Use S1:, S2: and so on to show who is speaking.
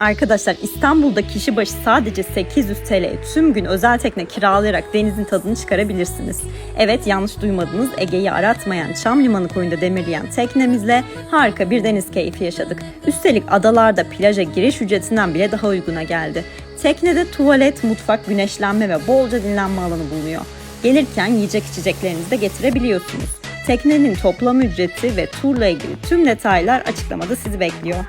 S1: Arkadaşlar İstanbul'da kişi başı sadece 800 TL tüm gün özel tekne kiralayarak denizin tadını çıkarabilirsiniz. Evet, yanlış duymadınız, Ege'yi aratmayan Çam Limanı koyunda demirleyen teknemizle harika bir deniz keyfi yaşadık. Üstelik adalarda plaja giriş ücretinden bile daha uyguna geldi. Teknede tuvalet, mutfak, güneşlenme ve bolca dinlenme alanı bulunuyor. Gelirken yiyecek içeceklerinizi de getirebiliyorsunuz. Teknenin toplam ücreti ve turla ilgili tüm detaylar açıklamada sizi bekliyor.